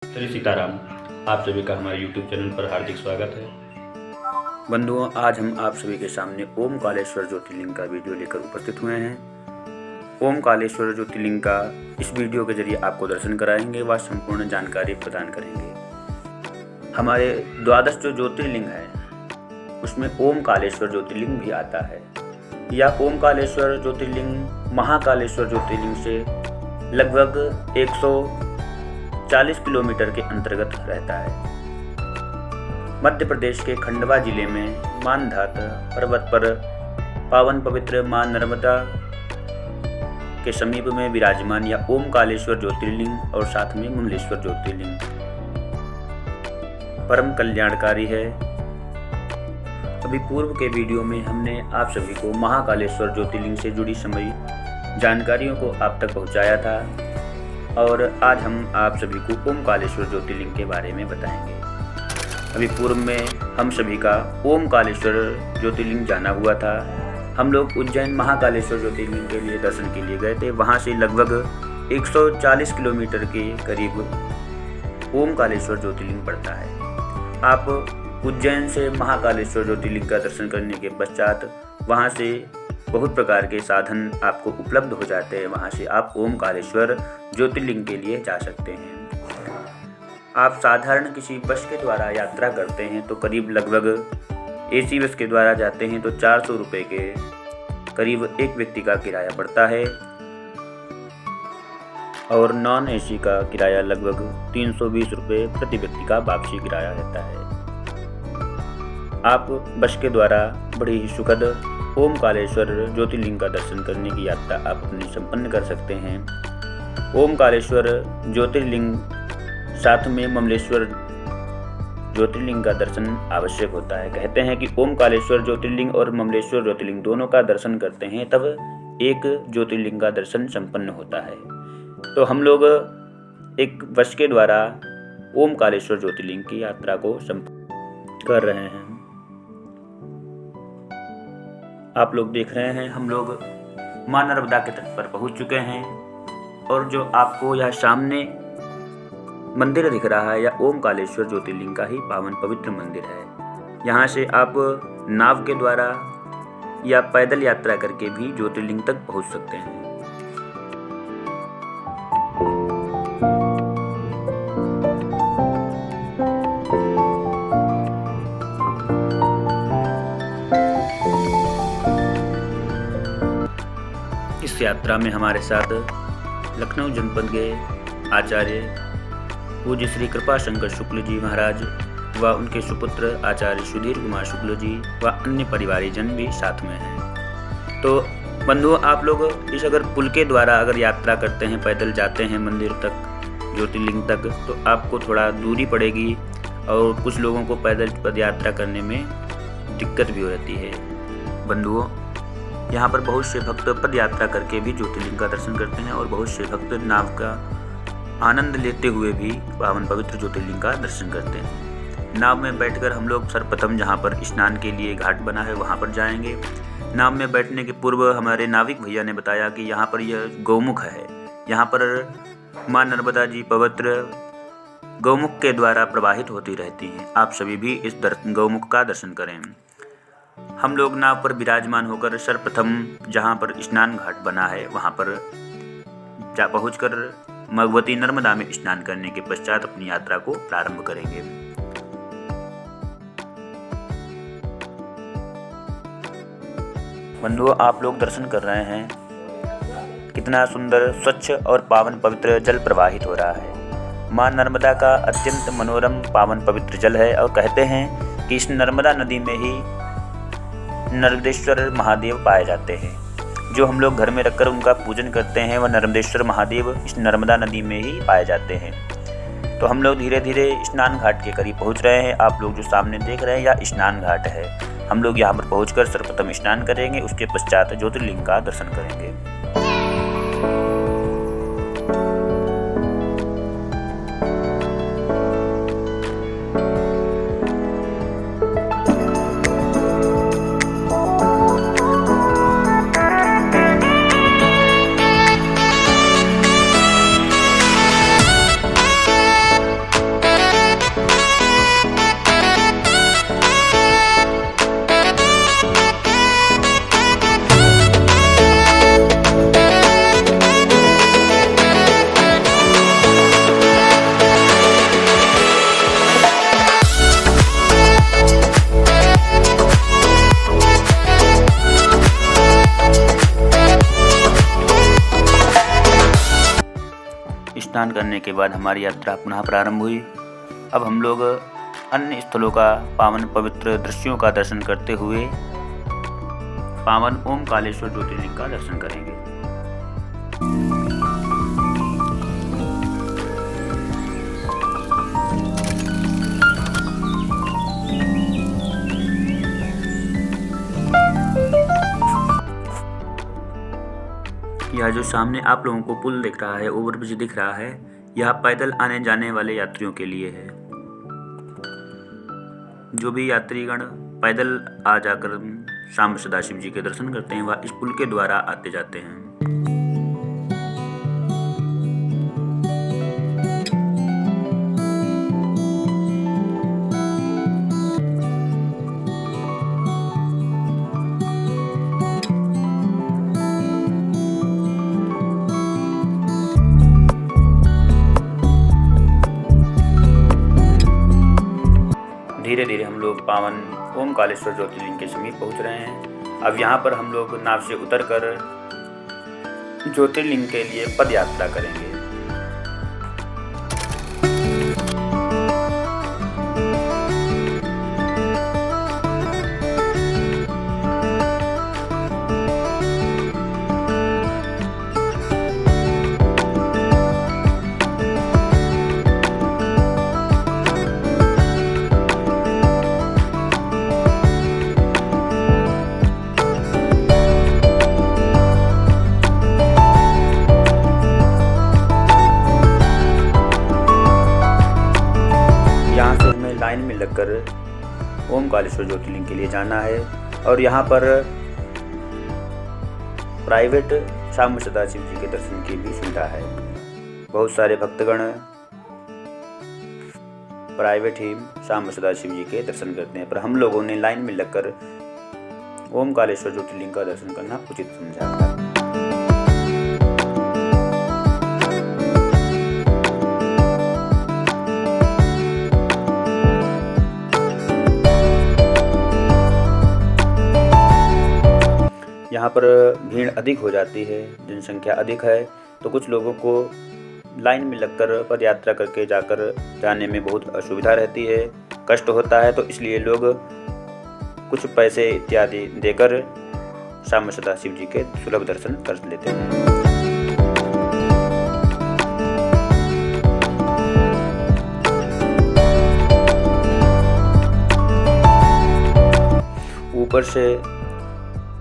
श्री सीताराम। आप सभी का हमारे YouTube चैनल पर हार्दिक स्वागत है। बंधुओं, आज हम आप सभी के सामने ओमकालेश्वर ज्योतिर्लिंग का वीडियो लेकर उपस्थित हुए हैं। ओमकालेश्वर ज्योतिर्लिंग का इस वीडियो के जरिए आपको दर्शन कराएंगे व संपूर्ण जानकारी प्रदान करेंगे। हमारे द्वादश जो ज्योतिर्लिंग है उसमें ओमकालेश्वर ज्योतिर्लिंग भी आता है। यह ओमकालेश्वर ज्योतिर्लिंग महाकालेश्वर ज्योतिर्लिंग से लगभग 140 किलोमीटर के अंतर्गत रहता है। मध्य प्रदेश के खंडवा जिले में मानधात पर्वत पर पावन पवित्र मां नर्मदा के समीप में विराजमान या ओमकालेश्वर ज्योतिर्लिंग और साथ में ममलेश्वर ज्योतिर्लिंग परम कल्याणकारी है। अभी पूर्व के वीडियो में हमने आप सभी को महाकालेश्वर ज्योतिर्लिंग से जुड़ी सभी जानकारियों को आप तक पहुंचाया था और आज हम आप सभी को ओमकालेश्वर ज्योतिर्लिंग के बारे में बताएंगे। अभी पूर्व में हम सभी का ओमकालेश्वर ज्योतिर्लिंग जाना हुआ था। हम लोग उज्जैन महाकालेश्वर ज्योतिर्लिंग के लिए दर्शन के लिए गए थे। वहाँ से लगभग 140 किलोमीटर के करीब ओमकालेश्वर ज्योतिर्लिंग पड़ता है। आप उज्जैन से महाकालेश्वर ज्योतिर्लिंग का दर्शन करने के पश्चात वहाँ से बहुत प्रकार के साधन आपको उपलब्ध हो जाते हैं। वहाँ से आप ओमकालेश्वर ज्योतिर्लिंग के लिए जा सकते हैं। आप साधारण किसी बस के द्वारा यात्रा करते हैं तो करीब लगभग एसी बस के द्वारा जाते हैं तो 400 रुपये के करीब एक व्यक्ति का किराया पड़ता है और नॉन एसी का किराया लगभग 320 रुपये प्रति व्यक्ति का वापसी किराया रहता है। आप बस के द्वारा बड़ी ही सुखद ओमकालेश्वर ज्योतिर्लिंग का दर्शन करने की यात्रा आप अपनी संपन्न कर सकते हैं। ओमकालेश्वर ज्योतिर्लिंग साथ में ममलेश्वर ज्योतिर्लिंग का दर्शन आवश्यक होता है। कहते हैं कि ओमकालेश्वर ज्योतिर्लिंग और ममलेश्वर ज्योतिर्लिंग दोनों का दर्शन करते हैं तब एक ज्योतिर्लिंग का दर्शन संपन्न होता है। तो हम लोग एक बस के द्वारा ओमकालेश्वर ज्योतिर्लिंग की यात्रा को संपन्न कर रहे हैं। आप लोग देख रहे हैं हम लोग मां नर्मदा के तट पर पहुंच चुके हैं और जो आपको यह सामने मंदिर दिख रहा है या ओमकालेश्वर ज्योतिर्लिंग का ही पावन पवित्र मंदिर है। यहाँ से आप नाव के द्वारा या पैदल यात्रा करके भी ज्योतिर्लिंग तक पहुँच सकते हैं। इस यात्रा में हमारे साथ लखनऊ जनपद के आचार्य पूज्य श्री कृपा शंकर शुक्ल जी महाराज व उनके सुपुत्र आचार्य सुधीर कुमार शुक्ल जी व अन्य परिवारीजन भी साथ में हैं। तो बंधुओं, आप लोग इस अगर पुल के द्वारा अगर यात्रा करते हैं, पैदल जाते हैं मंदिर तक, ज्योतिर्लिंग तक, तो आपको थोड़ा दूरी पड़ेगी और कुछ लोगों को पैदल पद यात्रा करने में दिक्कत भी हो रहती है। बंधुओं, यहाँ पर बहुत से भक्त पद यात्रा करके भी ज्योतिर्लिंग का दर्शन करते हैं और बहुत से भक्त नाव का आनंद लेते हुए भी पावन पवित्र ज्योतिर्लिंग का दर्शन करते हैं। नाव में बैठकर हम लोग सर्वप्रथम जहाँ पर स्नान के लिए घाट बना है वहाँ पर जाएंगे। नाव में बैठने के पूर्व हमारे नाविक भैया ने बताया कि यहाँ पर यह गौमुख है। यहाँ पर मां नर्मदा जी पवित्र गौमुख के द्वारा प्रवाहित होती रहती हैं। आप सभी भी इस गौमुख का दर्शन करें। हम लोग नाव पर विराजमान होकर सर्वप्रथम जहाँ पर स्नान घाट बना है वहाँ पर जा पहुँचकर भगवती नर्मदा में स्नान करने के पश्चात अपनी यात्रा को प्रारंभ करेंगे। बंधुओं, आप लोग दर्शन कर रहे हैं कितना सुंदर स्वच्छ और पावन पवित्र जल प्रवाहित हो रहा है। मां नर्मदा का अत्यंत मनोरम पावन पवित्र जल है और कहते हैं कि इस नर्मदा नदी में ही नर्मदेश्वर महादेव पाए जाते हैं। जो हम लोग घर में रखकर उनका पूजन करते हैं वह नर्मदेश्वर महादेव इस नर्मदा नदी में ही पाए जाते हैं। तो हम लोग धीरे धीरे स्नान घाट के करीब पहुंच रहे हैं। आप लोग जो सामने देख रहे हैं यह स्नान घाट है। हम लोग यहाँ पर पहुंचकर सर्वप्रथम स्नान करेंगे, उसके पश्चात ज्योतिर्लिंग का दर्शन करेंगे। स्नान करने के बाद हमारी यात्रा पुनः प्रारंभ हुई। अब हम लोग अन्य स्थलों का पावन पवित्र दृश्यों का दर्शन करते हुए पावन ओमकालेश्वर ज्योतिर्लिंग का दर्शन करेंगे। यह जो सामने आप लोगों को पुल दिख रहा है, ओवरब्रिज दिख रहा है, यह पैदल आने जाने वाले यात्रियों के लिए है। जो भी यात्रीगण पैदल आ जाकर शाम सदाशिव जी के दर्शन करते हैं वह इस पुल के द्वारा आते जाते हैं। धीरे धीरे हम लोग पावन ओमकालेश्वर ज्योतिर्लिंग के समीप पहुंच रहे हैं। अब यहाँ पर हम लोग नाव से उतरकर ज्योतिर्लिंग के लिए पद यात्रा करेंगे। लाइन में लगकर ओमकालेश्वर ज्योतिर्लिंग के लिए जाना है और यहाँ पर प्राइवेट शाम सदाशिव जी के दर्शन की भी सुविधा है। बहुत सारे भक्तगण प्राइवेट ही शाम सदाशिव जी के दर्शन करते हैं, पर हम लोगों ने लाइन में लगकर ओमकालेश्वर ज्योतिर्लिंग का दर्शन करना उचित समझा था। यहाँ पर भीड़ अधिक हो जाती है, जनसंख्या अधिक है, तो कुछ लोगों को लाइन में लगकर पद यात्रा करके जाने में बहुत असुविधा रहती है, कष्ट होता है। तो इसलिए लोग कुछ पैसे इत्यादि देकर शाम सदाशिव जी के सुलभ दर्शन कर लेते हैं। ऊपर से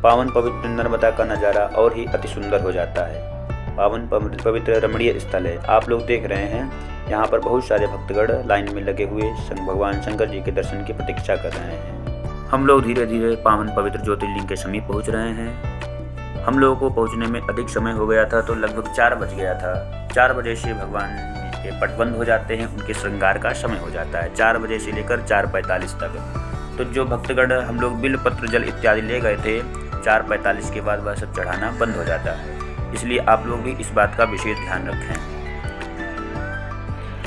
पावन पवित्र नर्मदा का नज़ारा और ही अति सुंदर हो जाता है। पावन पवित्र रमणीय स्थल है। आप लोग देख रहे हैं यहाँ पर बहुत सारे भक्तगण लाइन में लगे हुए भगवान शंकर जी के दर्शन की प्रतीक्षा कर रहे हैं। हम लोग धीरे धीरे पावन पवित्र ज्योतिर्लिंग के समीप पहुँच रहे हैं। हम लोगों को पहुँचने में अधिक समय हो गया था, तो लगभग 4 बज गया था। 4 बजे से भगवान जी के पट बंद हो जाते हैं, उनके श्रृंगार का समय हो जाता है 4 बजे से लेकर 4:45 तक। तो जो भक्तगण हम लोग बिल पत्र जल इत्यादि ले गए थे, 4:45 के बाद वह सब चढ़ाना बंद हो जाता है। इसलिए आप लोग भी इस बात का विशेष ध्यान रखें।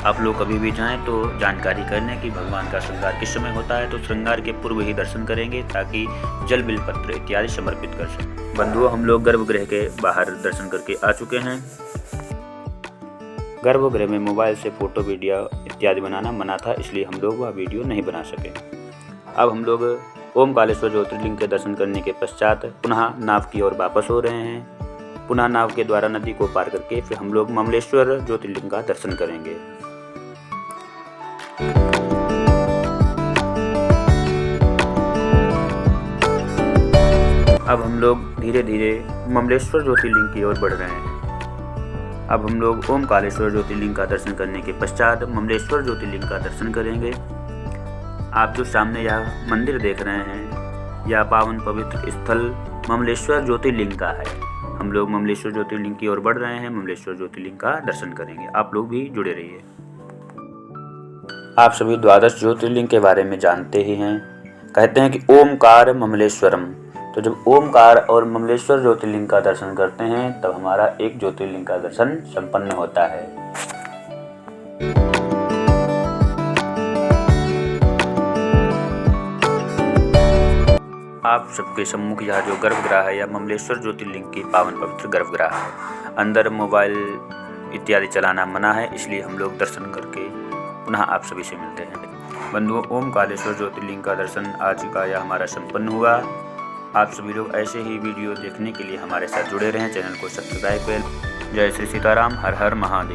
आप लोग कभी भी जाएं तो जानकारी कर लें कि भगवान का श्रृंगार किस समय होता है, तो श्रृंगार के पूर्व ही दर्शन करेंगे ताकि जल बिल पत्र इत्यादि समर्पित कर सकें। बंधुओं, हम लोग गर्भगृह के बाहर दर्शन करके आ चुके हैं। गर्भगृह में मोबाइल से फोटो वीडियो इत्यादि बनाना मना था, इसलिए हम लोग वह वीडियो नहीं बना सके। अब हम लोग ओमकालेश्वर ज्योतिर्लिंग के दर्शन करने के पश्चात पुनः नाव की ओर वापस हो रहे हैं। पुनः नाव के द्वारा नदी को पार करके फिर हम लोग ममलेश्वर ज्योतिर्लिंग का दर्शन करेंगे। अब हम लोग धीरे धीरे ममलेश्वर ज्योतिर्लिंग की ओर बढ़ रहे हैं। अब हम लोग ओमकालेश्वर ज्योतिर्लिंग का दर्शन करने के पश्चात ममलेश्वर ज्योतिर्लिंग का दर्शन करेंगे। आप जो सामने यह मंदिर देख रहे हैं, यह पावन पवित्र स्थल ममलेश्वर ज्योतिर्लिंग का है। हम लोग ममलेश्वर ज्योतिर्लिंग की ओर बढ़ रहे हैं, ममलेश्वर ज्योतिर्लिंग का दर्शन करेंगे। आप लोग भी जुड़े रहिए। आप सभी द्वादश ज्योतिर्लिंग के बारे में जानते ही हैं। कहते हैं कि ओमकार ममलेश्वरम, तो जब ओमकार और ममलेश्वर ज्योतिर्लिंग का दर्शन करते हैं तब हमारा एक ज्योतिर्लिंग का दर्शन संपन्न होता है। आप सबके सम्मुख यह जो गर्भगृह है यह ममलेश्वर ज्योतिर्लिंग की पावन पवित्र गर्भगृह है। अंदर मोबाइल इत्यादि चलाना मना है, इसलिए हम लोग दर्शन करके पुनः आप सभी से मिलते हैं। बंधुओं, ओमकारेश्वर ज्योतिर्लिंग का दर्शन आज का यह हमारा संपन्न हुआ। आप सभी लोग ऐसे ही वीडियो देखने के लिए हमारे साथ जुड़े रहें, चैनल को सब्सक्राइब करें। जय श्री सीताराम, हर हर महादेव।